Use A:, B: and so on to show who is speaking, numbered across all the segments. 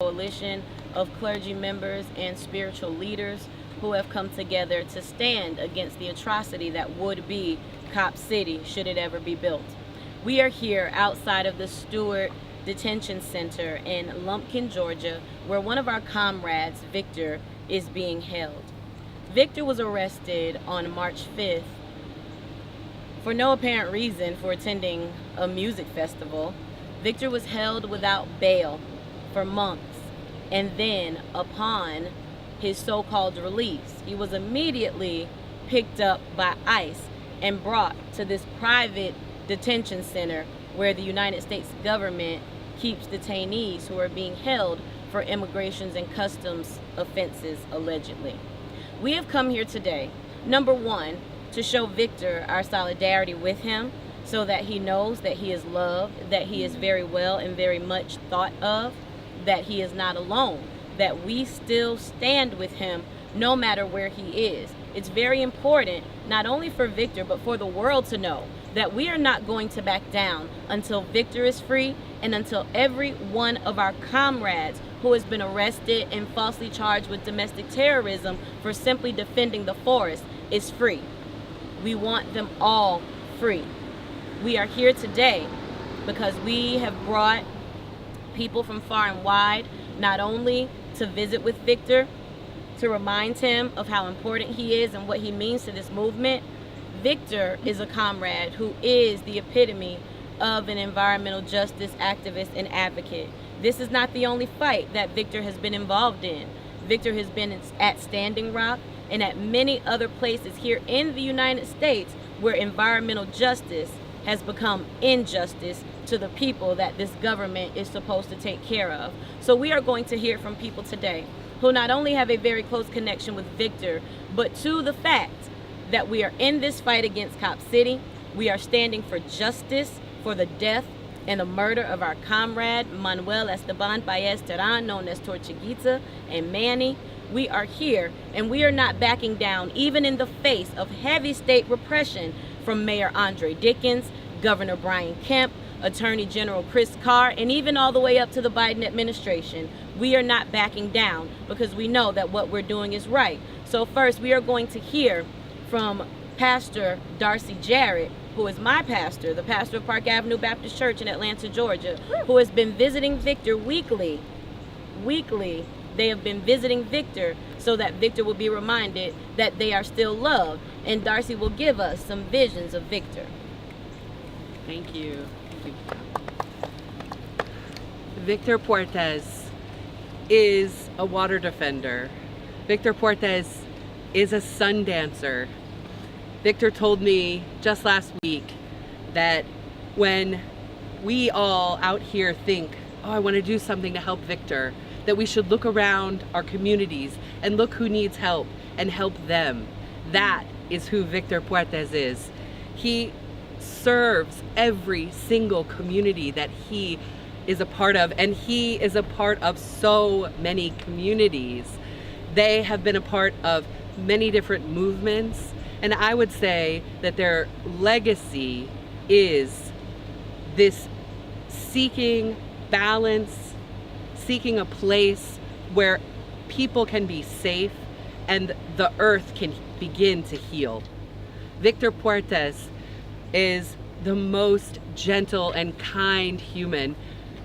A: coalition of clergy members and spiritual leaders who have come together to stand against the atrocity that would be Cop City should it ever be built. We are here outside of the Stewart Detention Center in Lumpkin, Georgia, where one of our comrades, Victor, is being held. Victor was arrested on March 5th for no apparent reason for attending a music festival. Victor was held without bail for months, and then upon his so-called release, he was immediately picked up by ICE and brought to this private detention center where the United States government keeps detainees who are being held for immigrations and customs offenses, allegedly. We have come here today, number one, to show Victor our solidarity with him so that he knows that he is loved, that he is very well and very much thought of, that he is not alone, that we still stand with him no matter where he is. It's very important, not only for Victor, but for the world to know that we are not going to back down until Victor is free and until every one of our comrades who has been arrested and falsely charged with domestic terrorism for simply defending the forest is free. We want them all free. We are here today because we have brought people from far and wide, not only to visit with Victor, to remind him of how important he is and what he means to this movement. Victor is a comrade who is the epitome of an environmental justice activist and advocate. This is not the only fight that Victor has been involved in. Victor has been at Standing Rock and at many other places here in the United States where environmental justice has become injustice to the people that this government is supposed to take care of. So we are going to hear from people today who not only have a very close connection with Victor, but to the fact that we are in this fight against Cop City. We are standing for justice for the death and the murder of our comrade Manuel Esteban Belkis Terran, known as Tortuguita and Manny. We are here and we are not backing down, even in the face of heavy state repression from Mayor Andre Dickens, Governor Brian Kemp, Attorney General Chris Carr, and even all the way up to the Biden administration. We are not backing down because we know that what we're doing is right. So first, we are going to hear from Pastor Darcy Jarrett, who is my pastor, the pastor of Park Avenue Baptist Church in Atlanta, Georgia, who has been visiting Victor weekly. Weekly, they have been visiting Victor so that Victor will be reminded that they are still loved. And Darcy will give us some visions of Victor.
B: Thank you. Victor Puertas is a water defender. Victor Puertas is a sun dancer. Victor told me just last week that when we all out here think, oh, I want to do something to help Victor, that we should look around our communities and look who needs help and help them. That is who Victor Puertas is. He serves every single community that he is a part of, and he is a part of so many communities. They have been a part of many different movements, and I would say that their legacy is this seeking balance, seeking a place where people can be safe and the earth can begin to heal. Victor Puertas is the most gentle and kind human.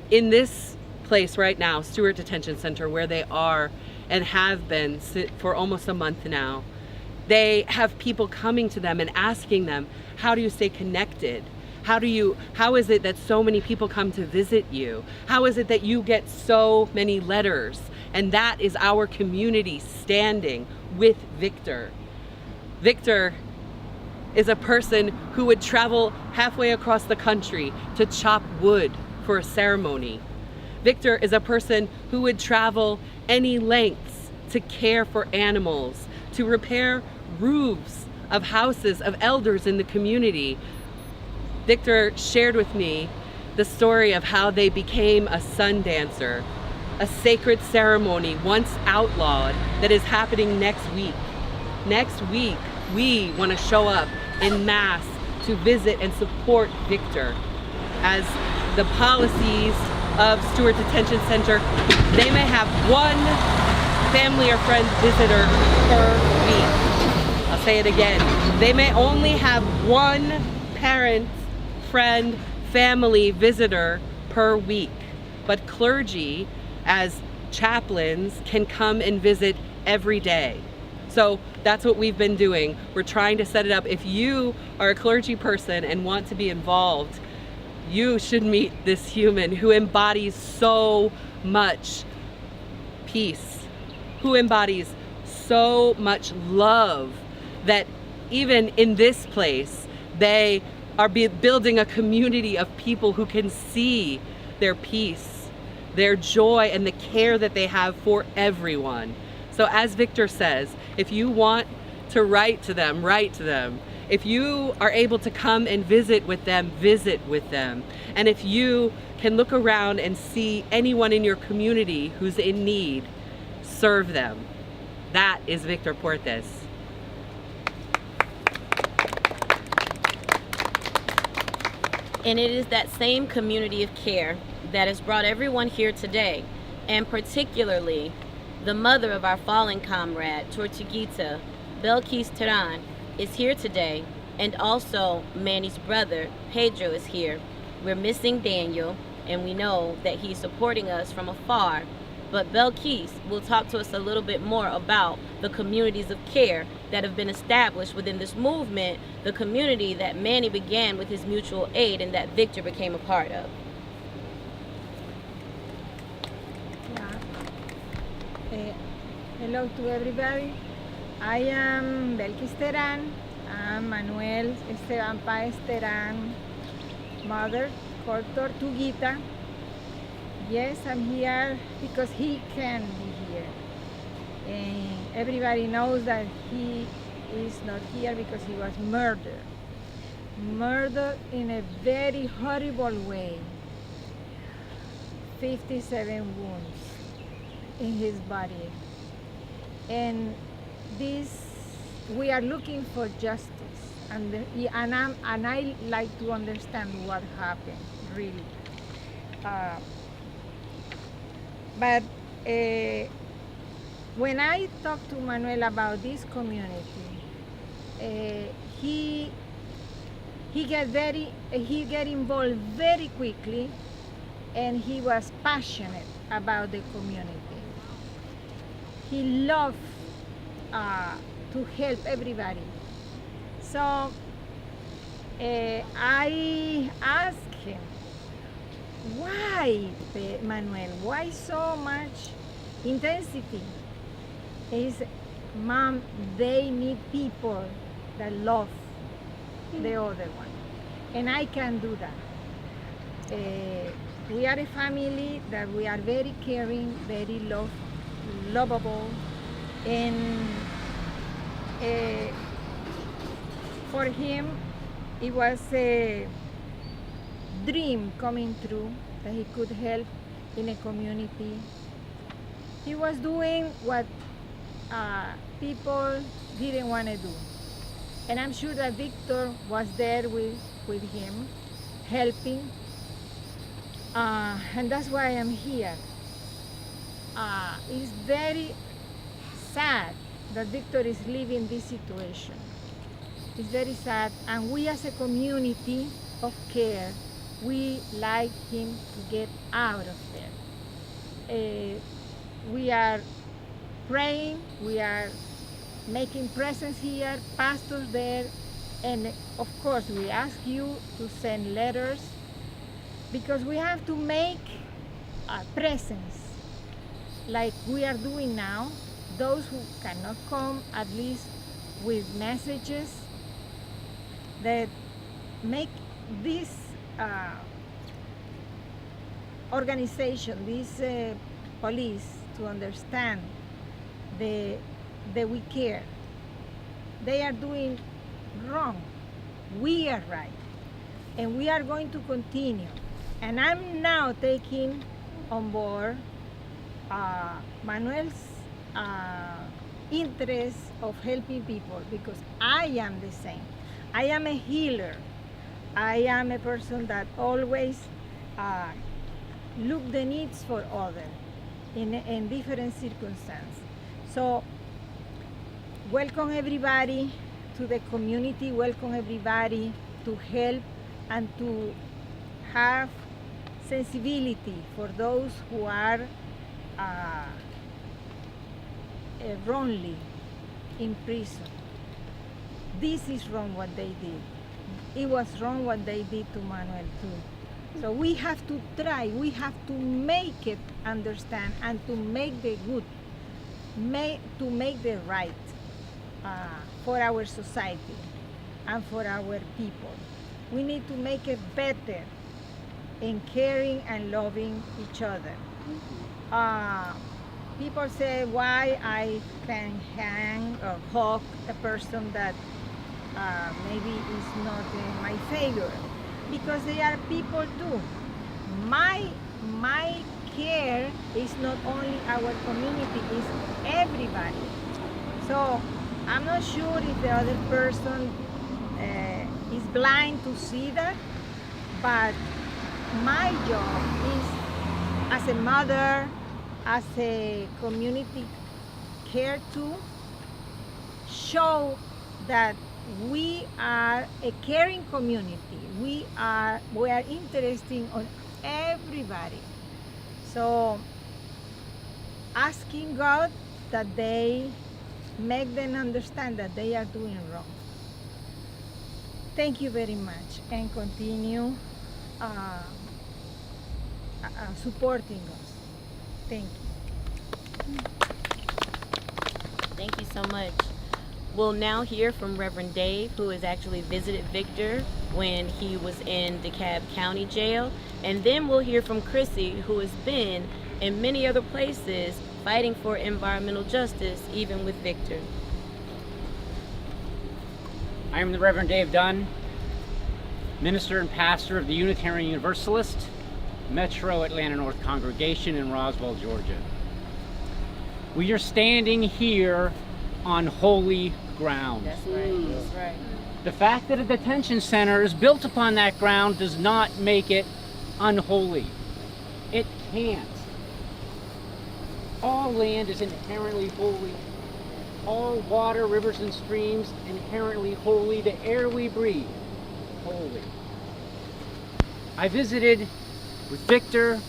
B: In this place right now, Stewart Detention Center, where they are and have been for almost a month now, they have people coming to them and asking them, how do you stay connected? How is it that so many people come to visit you? How is it that you get so many letters? And that is our community standing with Victor. Victor is a person who would travel halfway across the country to chop wood for a ceremony. Victor is a person who would travel any lengths to care for animals, to repair roofs of houses of elders in the community. Victor shared with me the story of how they became a sun dancer, a sacred ceremony once outlawed that is happening next week. Next week, we want to show up en masse to visit and support Victor as the policies of Stewart Detention Center, they may have one family or friend visitor per week. I'll say it again. They may only have one parent, friend, family visitor per week. But clergy, as chaplains, can come and visit every day. So that's what we've been doing. We're trying to set it up. If you are a clergy person and want to be involved, you should meet this human who embodies so much peace, who embodies so much love, that even in this place, they are building a community of people who can see their peace, their joy, and the care that they have for everyone. So as Victor says, if you want to write to them, write to them. If you are able to come and visit with them, visit with them. And if you can look around and see anyone in your community who's in need, serve them. That is Victor Puertas.
A: And it is that same community of care that has brought everyone here today, and particularly the mother of our fallen comrade, Tortuguita, Belkis Terran, is here today, and also Manny's brother, Pedro, is here. We're missing Daniel, and we know that he's supporting us from afar, but Belkis will talk to us a little bit more about the communities of care that have been established within this movement, the community that Manny began with his mutual aid and that Victor became a part of.
C: Hello to everybody. I am Belkis Terran. I'm Manuel Esteban Paez Terran, mother called Tortuguita. Yes, I'm here because he can be here. And everybody knows that he is not here because he was murdered. Murdered in a very horrible way. 57 wounds in his body. And this, we are looking for justice, and I like to understand what happened, really. But when I talked to Manuel about this community, he get involved very quickly, and he was passionate about the community. He loved to help everybody. So I asked him, why, Manuel, why so much intensity? He said, Mom, they need people that love the other one. And I can do that. We are a family that we are very caring, very lovable, and for him it was a dream coming true that he could help in a community. He was doing what people didn't want to do, and I'm sure that Victor was there with him, helping, and that's why I'm here. It's very sad that Victor is leaving this situation. It's very sad, and we as a community of care, we like him to get out of there. We are praying, we are making presence here, pastors there, and of course we ask you to send letters, because we have to make a presence like we are doing now. Those who cannot come, at least with messages that make this organization, this police, to understand that we care. They are doing wrong. We are right. And we are going to continue. And I'm now taking on board Manuel's interest of helping people, because I am the same. I am a healer. I am a person that always look the needs for others in different circumstances. So welcome everybody to the community, welcome everybody to help and to have sensibility for those who are wrongly in prison. This is wrong what they did. It was wrong what they did to Manuel too. So we have to try, we have to make it understand and to make the good, to make the right for our society and for our people. We need to make it better in caring and loving each other. People say why I can hang or hug a person that maybe is not in my favor, because they are people too. My care is not only our community, it's everybody. So I'm not sure if the other person is blind to see that, but my job is, as a mother, as a community care to show that we are a caring community. We are interested on everybody. So asking God that they make them understand that they are doing wrong. Thank you very much, and continue supporting us. Thank you.
A: Thank you so much. We'll now hear from Reverend Dave, who has actually visited Victor when he was in DeKalb County Jail. And then we'll hear from Chrissy, who has been in many other places fighting for environmental justice, even with Victor.
D: I am the Reverend Dave Dunn, minister and pastor of the Unitarian Universalist Metro Atlanta North Congregation in Roswell, Georgia. We are standing here on holy ground.
A: That's right, that's right.
D: The fact that a detention center is built upon that ground does not make it unholy. It can't. All land is inherently holy. All water, rivers, and streams inherently holy. The air we breathe, holy. I visited with Victor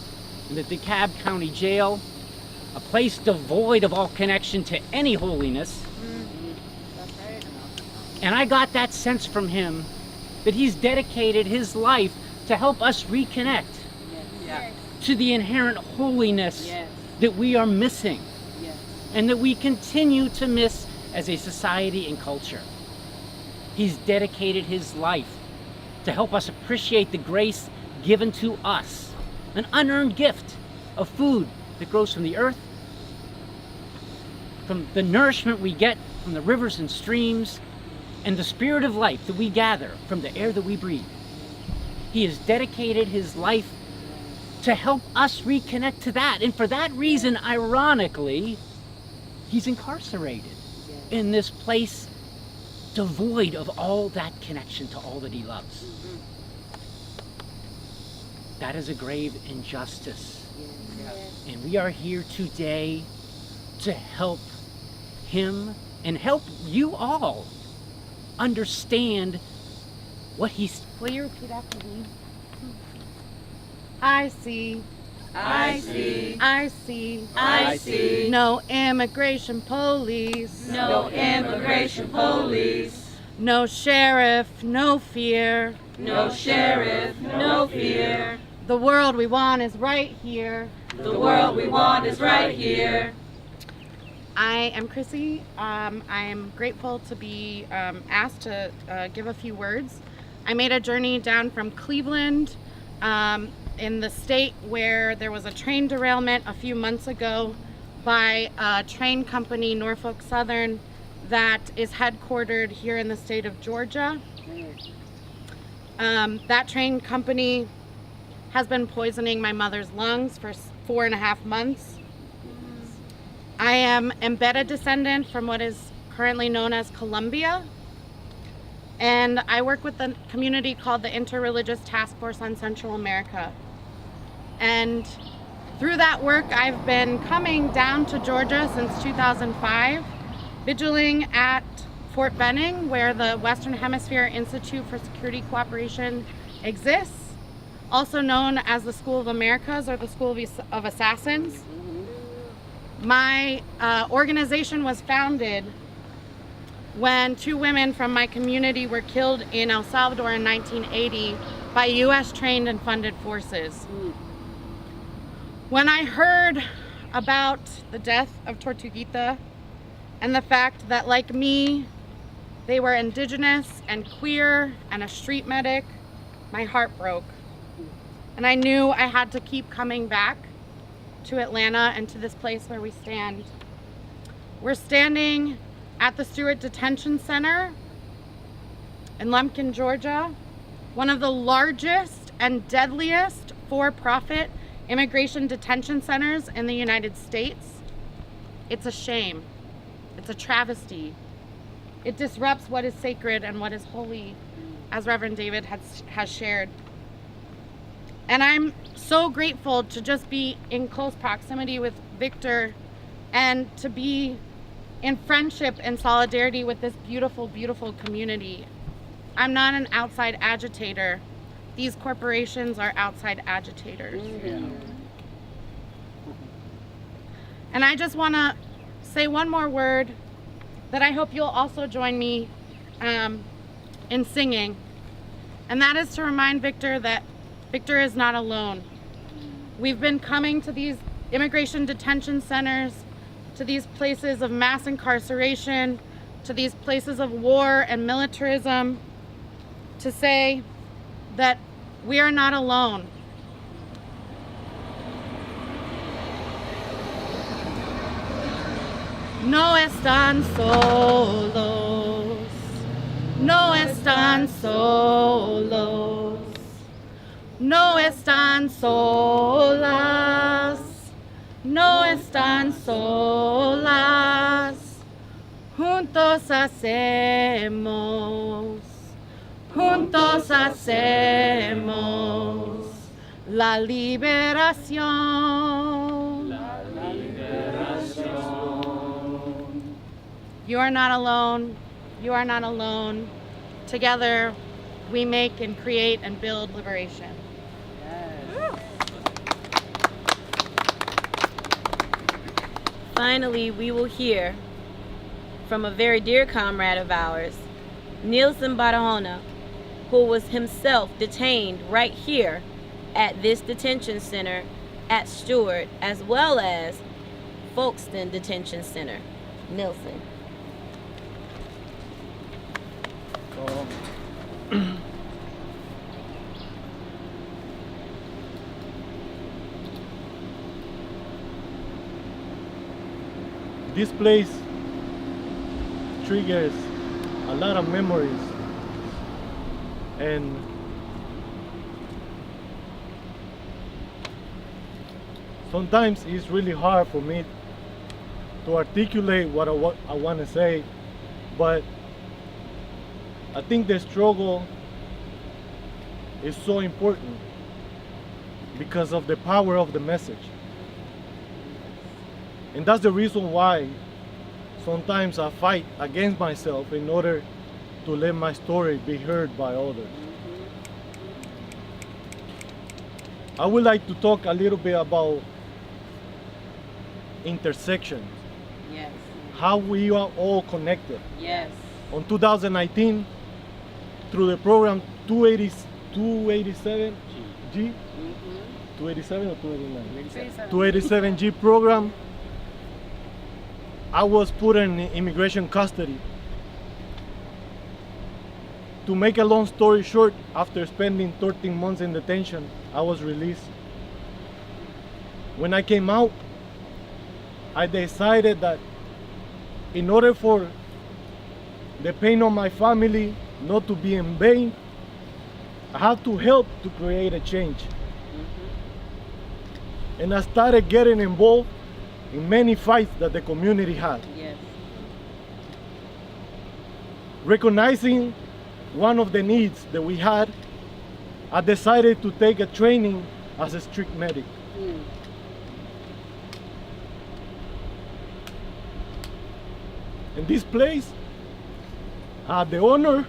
D: in the DeKalb County Jail, a place devoid of all connection to any holiness. And I got that sense from him that he's dedicated his life to help us reconnect to the inherent holiness that we are missing and that we continue to miss as a society and culture. He's dedicated his life to help us appreciate the grace given to us, an unearned gift of food that grows from the earth, from the nourishment we get from the rivers and streams, and the spirit of life that we gather from the air that we breathe. He has dedicated his life to help us reconnect to that. And for that reason, ironically, he's incarcerated in this place devoid of all that connection to all that he loves. That is a grave injustice. And we are here today to help him and help you all understand what he's...
E: Will you repeat after me? I see.
A: I see.
E: I see.
A: I see.
E: No immigration police.
A: No immigration police.
E: No sheriff, no fear.
A: No sheriff, no fear.
E: The world we want is right here.
A: The world we want is right here.
E: I am Chrissy. I am grateful to be asked to give a few words. I made a journey down from Cleveland in the state where there was a train derailment a few months ago by a train company, Norfolk Southern, that is headquartered here in the state of Georgia. That train company has been poisoning my mother's lungs for 4.5 months. I am embedded descendant from what is currently known as Colombia, and I work with a community called the Interreligious Task Force on Central America. And through that work, I've been coming down to Georgia since 2005, vigiling at Fort Benning, where the Western Hemisphere Institute for Security Cooperation exists, also known as the School of Americas or the School of Assassins. My organization was founded when 2 women from my community were killed in El Salvador in 1980 by US trained and funded forces. When I heard about the death of Tortuguita and the fact that, like me, they were Indigenous and queer and a street medic, my heart broke. And I knew I had to keep coming back to Atlanta and to this place where we stand. We're standing at the Stewart Detention Center in Lumpkin, Georgia, one of the largest and deadliest for-profit immigration detention centers in the United States. It's a shame. It's a travesty. It disrupts what is sacred and what is holy, as Reverend David has shared. And I'm so grateful to just be in close proximity with Victor and to be in friendship and solidarity with this beautiful, beautiful community. I'm not an outside agitator. These corporations are outside agitators. And I just want to say one more word that I hope you'll also join me in singing. And that is to remind Victor that Victor is not alone. We've been coming to these immigration detention centers, to these places of mass incarceration, to these places of war and militarism, to say that we are not alone. No están solos, no están solos, no están solas, no están solas. Juntos hacemos la liberación. La liberación. You are not alone. You are not alone. Together, we make and create and build liberation.
A: Yes. Finally, we will hear from a very dear comrade of ours, Nielsen Barahona, who was himself detained right here at this detention center at Stewart, as well as Folkestone Detention Center. Nielsen.
F: This place triggers a lot of memories, and sometimes it's really hard for me to articulate what I want to say, but I think the struggle is so important because of the power of the message. And that's the reason why sometimes I fight against myself in order to let my story be heard by others. I would like to talk a little bit about intersections.
A: Yes.
F: How we are all connected.
A: Yes.
F: On 2019, through the program 287G, 287 or 289? 287G program, I was put in immigration custody. To make a long story short, after spending 13 months in detention, I was released. When I came out, I decided that in order for the pain of my family not to be in vain, I have to help to create a change. And I started getting involved in many fights that the community had.
A: Yes.
F: Recognizing one of the needs that we had, I decided to take a training as a strict medic. In this place, I had the honor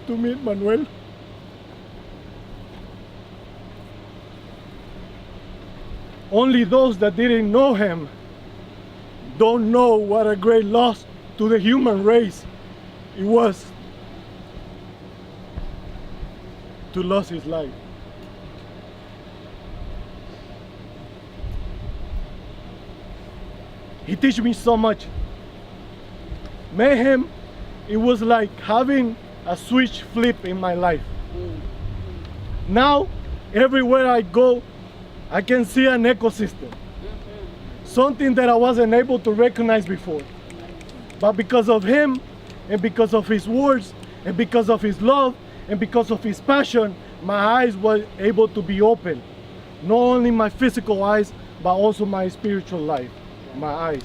F: to meet Manuel. Only those that didn't know him don't know what a great loss to the human race it was to lose his life. He teach me so much. Met him, it was like having a switch flip in my life. Now, everywhere I go, I can see an ecosystem. Something that I wasn't able to recognize before. But because of him, and because of his words, and because of his love, and because of his passion, my eyes were able to be open. Not only my physical eyes, but also my spiritual life, my eyes.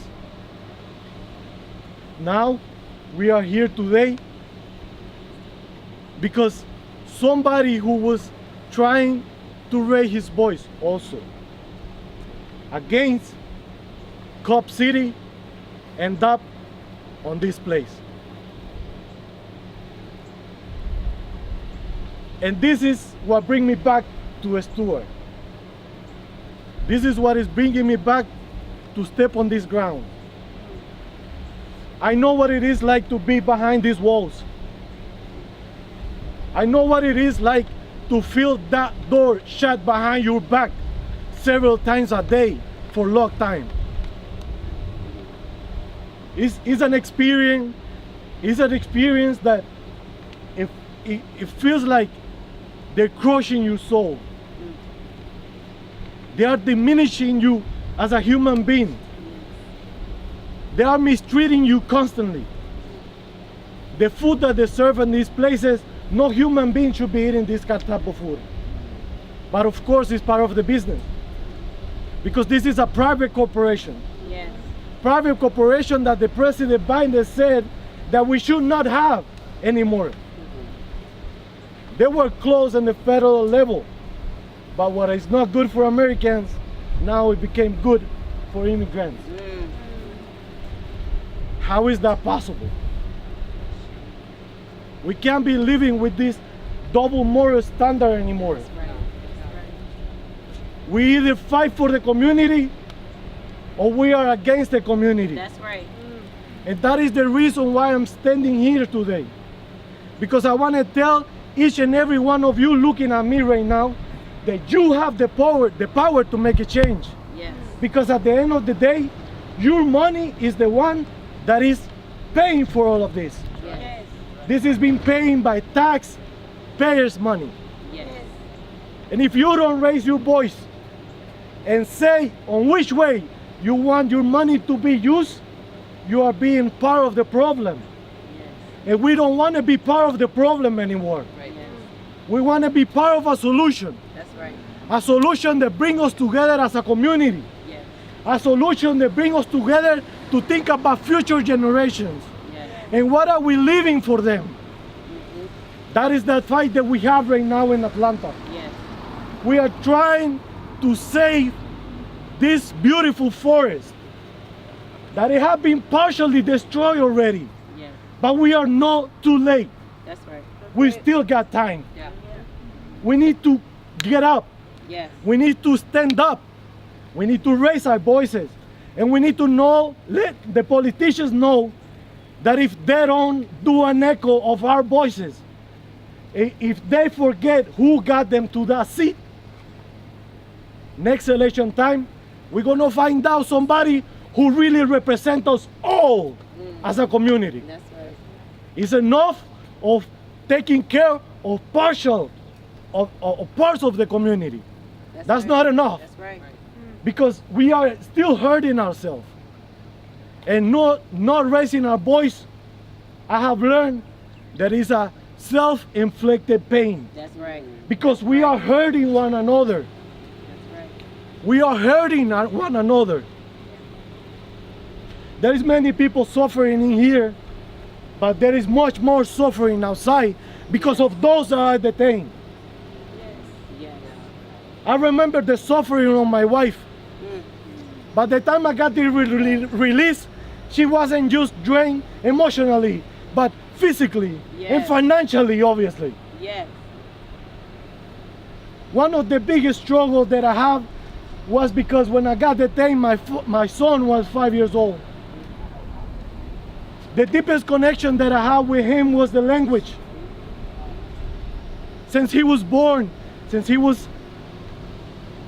F: Now, we are here today because somebody who was trying to raise his voice also against DeKalb City end up on this place. And this is what brings me back to Stewart. This is what is bringing me back to step on this ground. I know what it is like to be behind these walls. I know what it is like to feel that door shut behind your back several times a day for a long time. It's an experience. It's an experience that it feels like they're crushing your soul. They are diminishing you as a human being. They are mistreating you constantly. The food that they serve in these places, no human being should be eating this type of food. But of course, it's part of the business. Because this is a private corporation.
A: Yes.
F: Private corporation that the President Biden said that we should not have anymore. They were closed on the federal level. But what is not good for Americans, now it became good for immigrants. How is that possible? We can't be living with this double moral standard anymore. We either fight for the community or we are against the community.
A: That's right.
F: And that is the reason why I'm standing here today. Because I want to tell each and every one of you looking at me right now that you have the power to make a change.
A: Yes.
F: Because at the end of the day, your money is the one that is paying for all of this.
A: Yes.
F: This is being paid by taxpayers' money.
A: Yes.
F: And if you don't raise your voice and say on which way you want your money to be used, you are being part of the problem.
A: Yes.
F: And we don't want to be part of the problem anymore.
A: Right. Yes.
F: We want to be part of a solution.
A: That's right.
F: A solution that brings us together as a community.
A: Yes.
F: A solution that brings us together to think about future generations.
A: Yes.
F: And what are we leaving for them? That is the fight that we have right now in Atlanta.
A: Yes.
F: We are trying to save this beautiful forest that it has been partially destroyed already.
A: Yes.
F: But we are not too late.
A: That's right.
F: We still got time.
A: Yeah.
F: We need to get up.
A: Yes.
F: We need to stand up. We need to raise our voices. And we need to let the politicians know that if they don't do an echo of our voices, if they forget who got them to that seat, next election time, we're gonna find out somebody who really represents us all as a community.
A: That's right.
F: It's enough of taking care of parts of the community. That's
A: right.
F: not enough.
A: That's right.
F: Because we are still hurting ourselves and not raising our voice. I have learned that it's a self-inflicted pain.
A: That's right.
F: Because we are hurting one another.
A: That's right.
F: We are hurting one another. There is many people suffering in here, but there is much more suffering outside because of those that are detained.
B: Yes.
F: I remember the suffering of my wife. By the time I got the release, she wasn't just drained emotionally, but physically and financially, obviously.
B: Yes.
F: One of the biggest struggles that I have was because when I got detained, my son was 5 years old. The deepest connection that I had with him was the language. Since he was born, since he was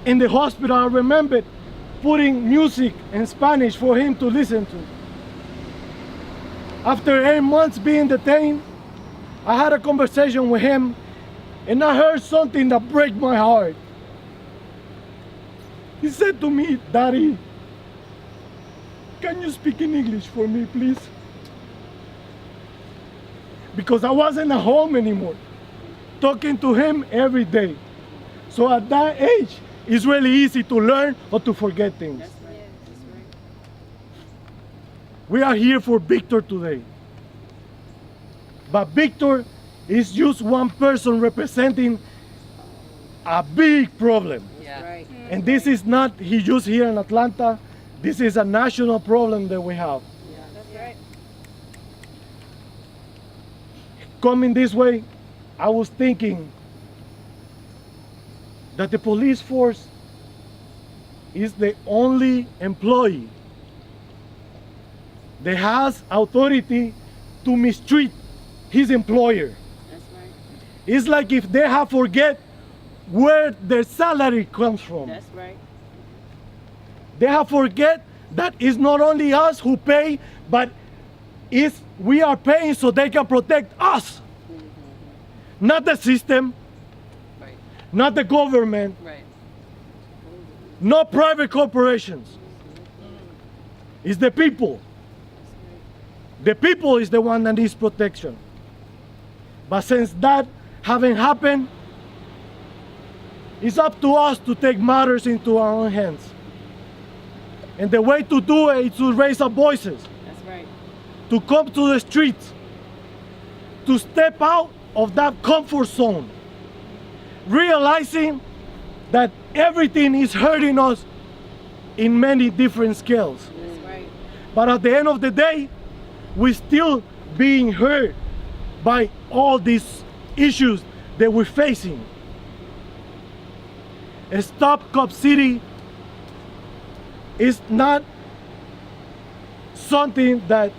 F: in the hospital, I remembered putting music in Spanish for him to listen to. After 8 months being detained, I had a conversation with him, and I heard something that broke my heart. He said to me, "Daddy, can you speak in English for me, please?" Because I wasn't at home anymore, talking to him every day. So at that age, it's really easy to learn or to forget things.
B: That's right. That's right.
F: We are here for Victor today. But Victor is just one person representing a big problem.
B: Yeah. Right.
F: And this is not just here in Atlanta. This is a national problem that we have.
B: That's right.
F: Coming this way, I was thinking that the police force is the only employee that has authority to mistreat his employer.
B: That's right.
F: It's like if they have forget where their salary comes from.
B: That's right.
F: They have forget that it's not only us who pay, but we are paying so they can protect us. Not the system,
B: Right.
F: not the government,
B: Right.
F: not private corporations. It's the people. The people is the one that needs protection. But since that haven't happened, it's up to us to take matters into our own hands. And the way to do it is to raise our voices,
B: That's right.
F: to come to the streets, to step out of that comfort zone, realizing that everything is hurting us in many different scales.
B: That's right.
F: But at the end of the day, we're still being hurt by all these issues that we're facing. Stop Cop City is not something that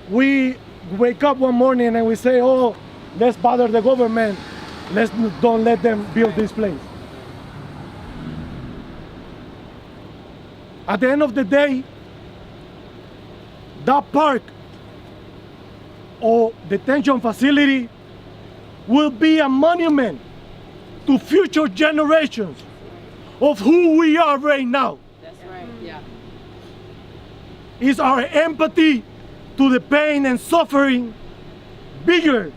F: we wake up one morning and we say, "Oh, let's bother the government. Don't let them build this place." At the end of the day, that park or detention facility will be a monument to future generations of who we are right now.
B: That's right. Yeah.
F: Is our empathy to the pain and suffering bigger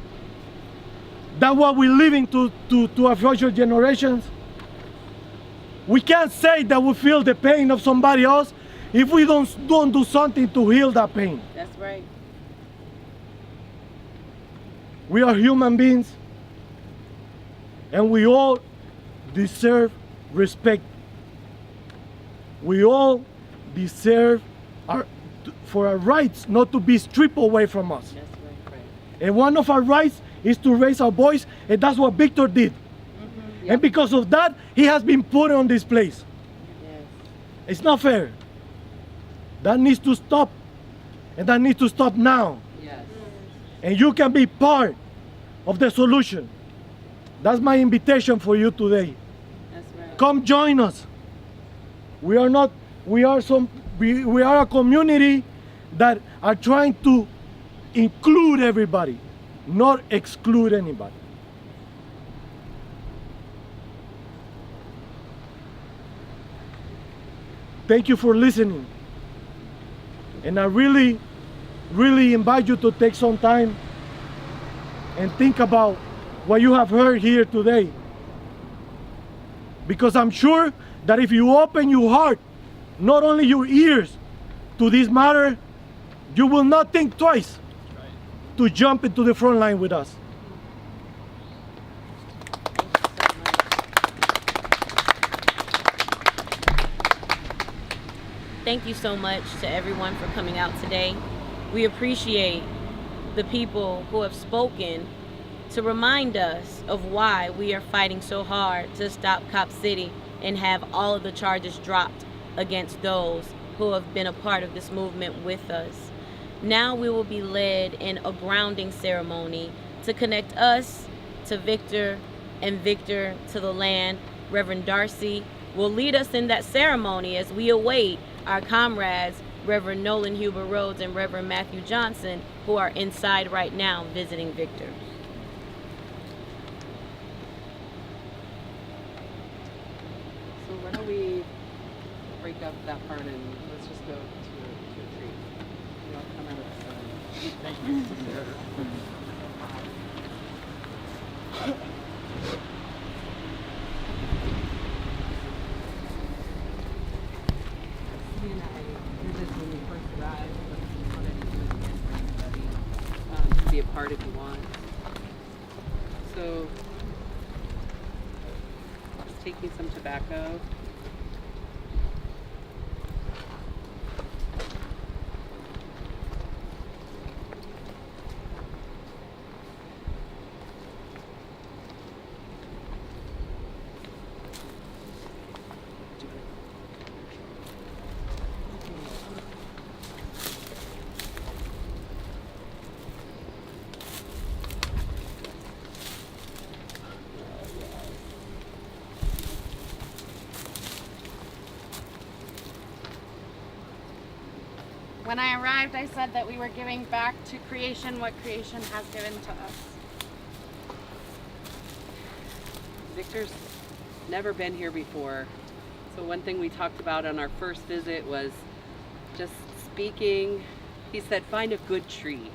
F: than what we're leaving to our future generations? We can't say that we feel the pain of somebody else if we don't do something to heal that pain.
B: That's right.
F: We are human beings, and we all deserve respect. We all deserve for our rights not to be stripped away from us.
B: That's right. Right.
F: And one of our rights is to raise our voice, and that's what Victor did.
B: Yep.
F: And because of that, he has been put on this place.
B: Yes.
F: It's not fair. That needs to stop, and that needs to stop now.
B: Yes.
F: And you can be part of the solution. That's my invitation for you today.
B: That's right.
F: Come join us. We are a community that are trying to include everybody, not exclude anybody. Thank you for listening. And I really, really invite you to take some time and think about what you have heard here today. Because I'm sure that if you open your heart, not only your ears, to this matter, you will not think twice to jump into the front line with us.
A: thank you so much to everyone for coming out today. We appreciate the people who have spoken to remind us of why we are fighting so hard to stop Cop City and have all of the charges dropped against those who have been a part of this movement with us. Now we will be led in a grounding ceremony to connect us to Victor and Victor to the land. Reverend Darcy will lead us in that ceremony as we await our comrades, Reverend Nolan Huber Rhodes and Reverend Matthew Johnson, who are inside right now visiting Victor.
B: So why don't we break up that part and let's just go to a tree. You know, come out of the sun.
F: Thank you.
B: Chrissy and I did this when we first arrived, but we wanted to do it again for everybody to be a part if you want. So, just taking some tobacco.
E: When I arrived, I said that we were giving back to creation what creation has given to us.
B: Victor's never been here before. So one thing we talked about on our first visit was just speaking. He said, find a good tree.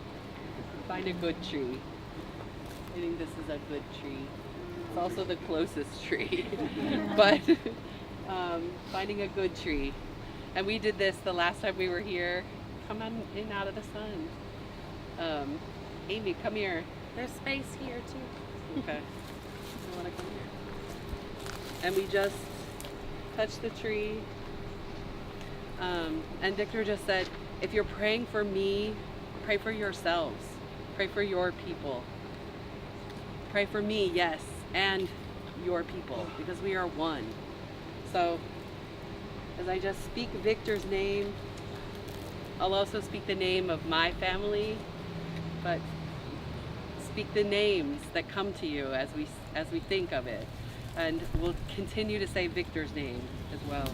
B: Find a good tree. I think this is a good tree. It's also the closest tree. But finding a good tree. And we did this the last time we were here. Come on in out of the sun. Amy, come here.
E: There's space here too.
B: Okay. You want to come here? And we just touched the tree. And Victor just said, if you're praying for me, pray for yourselves. Pray for your people. Pray for me, yes, and your people, because we are one. So, as I just speak Victor's name, I'll also speak the name of my family, but speak the names that come to you as we think of it. And we'll continue to say Victor's name as well.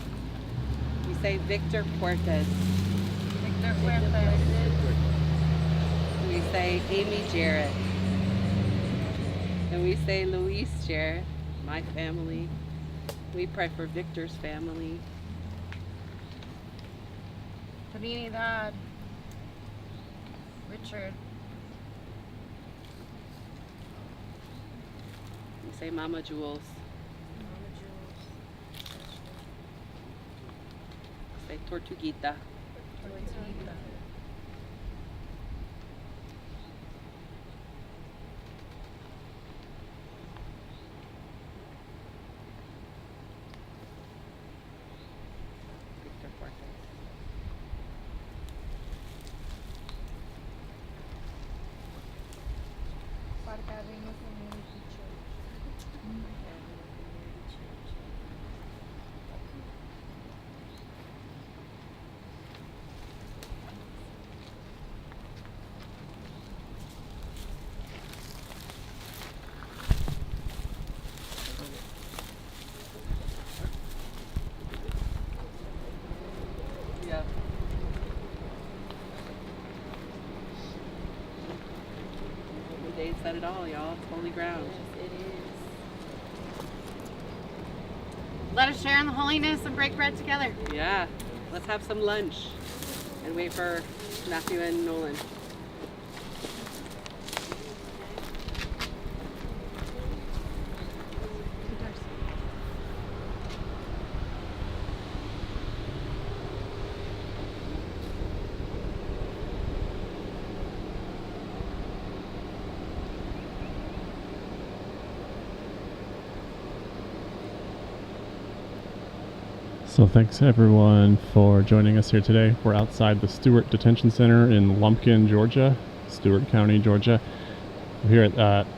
B: We say Victor Puertas.
E: Victor Puertas.
B: We say Amy Jarrett. And we say Luis Jarrett, my family. We pray for Victor's family.
E: Trinidad. Richard.
B: We say Mama Jules. Say Tortuguita. Victor Puertas.
C: Barahona Community Church.
B: Yeah. The Dave said it all, y'all. It's holy ground.
A: It is.
E: Let us share in the holiness and break bread together.
B: Yeah. Let's have some lunch and wait for Matthew and Nolan.
G: So thanks everyone for joining us here today. We're outside the Stewart Detention Center in Lumpkin, Georgia, Stewart County, Georgia. We're here at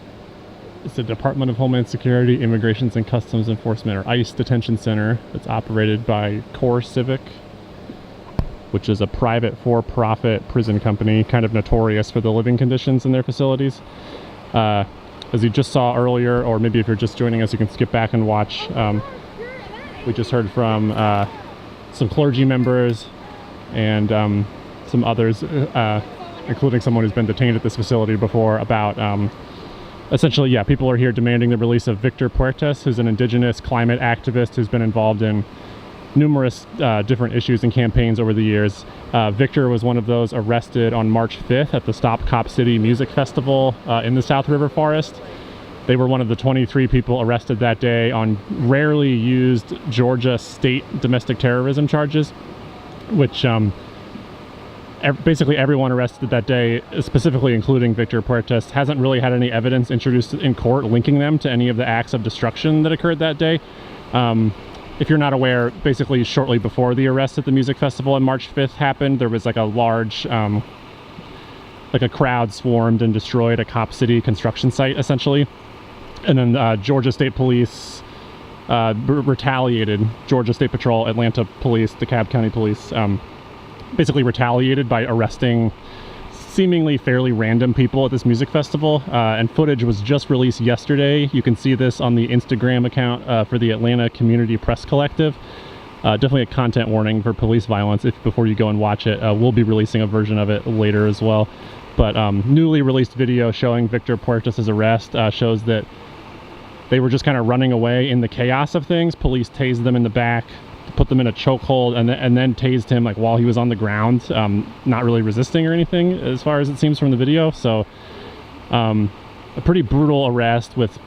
G: it's the Department of Homeland Security, Immigrations and Customs Enforcement, or ICE Detention Center. That's operated by Core Civic, which is a private for-profit prison company, kind of notorious for the living conditions in their facilities. As you just saw earlier, or maybe if you're just joining us, you can skip back and watch. We just heard from some clergy members and some others, including someone who's been detained at this facility before, about essentially, yeah, people are here demanding the release of Victor Puertas, who's an Indigenous climate activist who's been involved in numerous different issues and campaigns over the years. Victor was one of those arrested on March 5th at the Stop Cop City Music Festival in the South River Forest. They were one of the 23 people arrested that day on rarely used Georgia state domestic terrorism charges, which basically everyone arrested that day, specifically including Victor Puertas, hasn't really had any evidence introduced in court linking them to any of the acts of destruction that occurred that day. If you're not aware, basically shortly before the arrest at the music festival on March 5th happened, there was like a large, like a crowd swarmed and destroyed a Cop City construction site, essentially. And then Georgia State Police retaliated. Georgia State Patrol, Atlanta Police, DeKalb County Police, basically retaliated by arresting seemingly fairly random people at this music festival, and footage was just released yesterday. You can see this on the Instagram account for the Atlanta Community Press Collective. Definitely a content warning for police violence before you go and watch it. We'll be releasing a version of it later as well. But newly released video showing Victor Puertas' arrest shows that they were just kind of running away in the chaos of things. Police tased them in the back, put them in a chokehold, and then tased him like while he was on the ground, not really resisting or anything, as far as it seems from the video. So a pretty brutal arrest with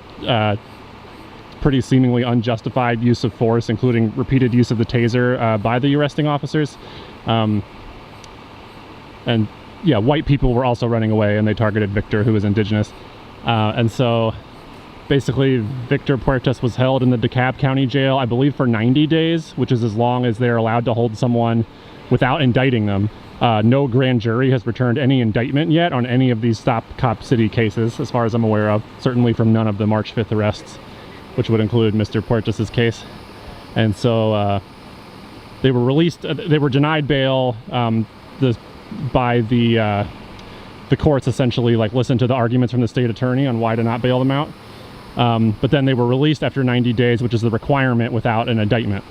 G: pretty seemingly unjustified use of force, including repeated use of the taser by the arresting officers. And yeah, white people were also running away, and they targeted Victor, who was Indigenous. And so basically, Victor Puertas was held in the DeKalb County Jail, I believe, for 90 days, which is as long as they're allowed to hold someone without indicting them. No grand jury has returned any indictment yet on any of these Stop Cop City cases, as far as I'm aware of. Certainly from none of the March 5th arrests, which would include Mr. Puertas' case. And so they were released. They were denied bail by the courts. Essentially, like, listened to the arguments from the state attorney on why to not bail them out. But then they were released after 90 days, which is the requirement without an indictment.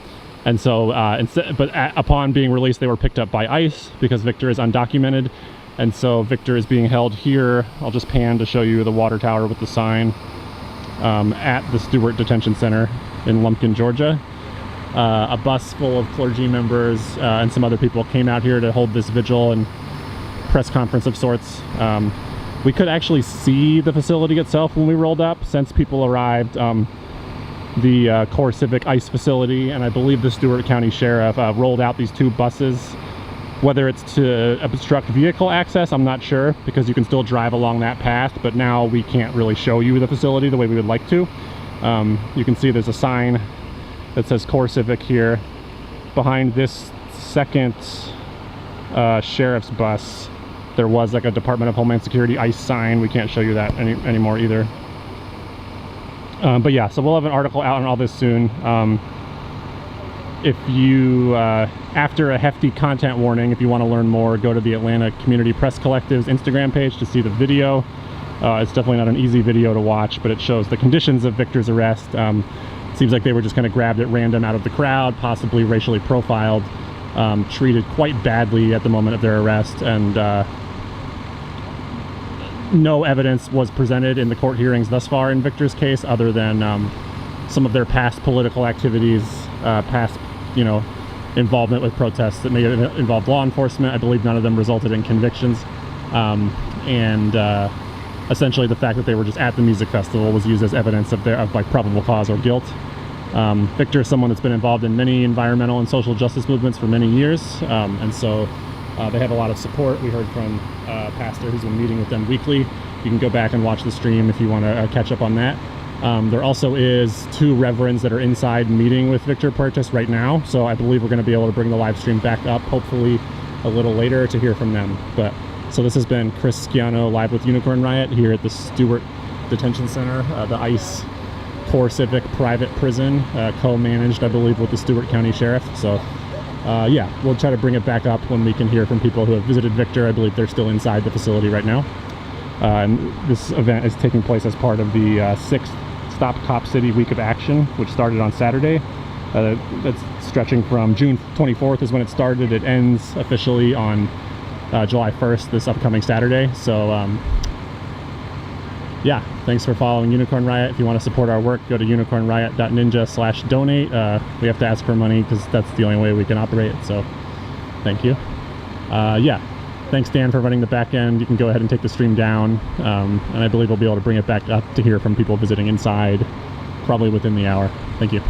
G: And so, upon being released, they were picked up by ICE because Victor is undocumented. And so Victor is being held here. I'll just pan to show you the water tower with the sign at the Stewart Detention Center in Lumpkin, Georgia. A bus full of clergy members and some other people came out here to hold this vigil and press conference of sorts. We could actually see the facility itself when we rolled up, since people arrived. The Core Civic ICE facility, and I believe the Stewart County Sheriff rolled out these two buses. Whether it's to obstruct vehicle access, I'm not sure, because you can still drive along that path, but now we can't really show you the facility the way we would like to. You can see there's a sign that says Core Civic here. Behind this second sheriff's bus, there was like a Department of Homeland Security ICE sign. We can't show you that anymore either. But yeah, so we'll have an article out on all this soon. If you, after a hefty content warning, if you want to learn more, go to the Atlanta Community Press Collective's Instagram page to see the video. It's definitely not an easy video to watch, but it shows the conditions of Victor's arrest. Seems like they were just kind of grabbed at random out of the crowd, possibly racially profiled, treated quite badly at the moment of their arrest, and no evidence was presented in the court hearings thus far in Victor's case, other than some of their past political activities, past, involvement with protests that may have involved law enforcement. I believe none of them resulted in convictions, and essentially the fact that they were just at the music festival was used as evidence of like probable cause or guilt. Victor is someone that's been involved in many environmental and social justice movements for many years, and so they have a lot of support. We heard from a pastor who's been meeting with them weekly. You can go back and watch the stream if you want to catch up on that. There also is 2 reverends that are inside meeting with Victor Puertas right now, so I believe we're going to be able to bring the live stream back up, hopefully a little later, to hear from them. But so this has been Chris Schiano live with Unicorn Riot here at the Stewart Detention Center, the ICE Poor Civic private prison, co-managed, I believe, with the Stewart County Sheriff. So yeah, we'll try to bring it back up when we can hear from people who have visited Victor. I believe they're still inside the facility right now. And this event is taking place as part of the 6th Stop Cop City Week of Action, which started on Saturday. That's stretching from June 24th is when it started. It ends officially on July 1st, this upcoming Saturday. So yeah, thanks for following Unicorn Riot. If you want to support our work, go to unicornriot.ninja/donate. We have to ask for money because that's the only way we can operate, so thank you. Yeah, thanks Dan for running the back end. You can go ahead and take the stream down, and I believe we'll be able to bring it back up to hear from people visiting inside probably within the hour. Thank you.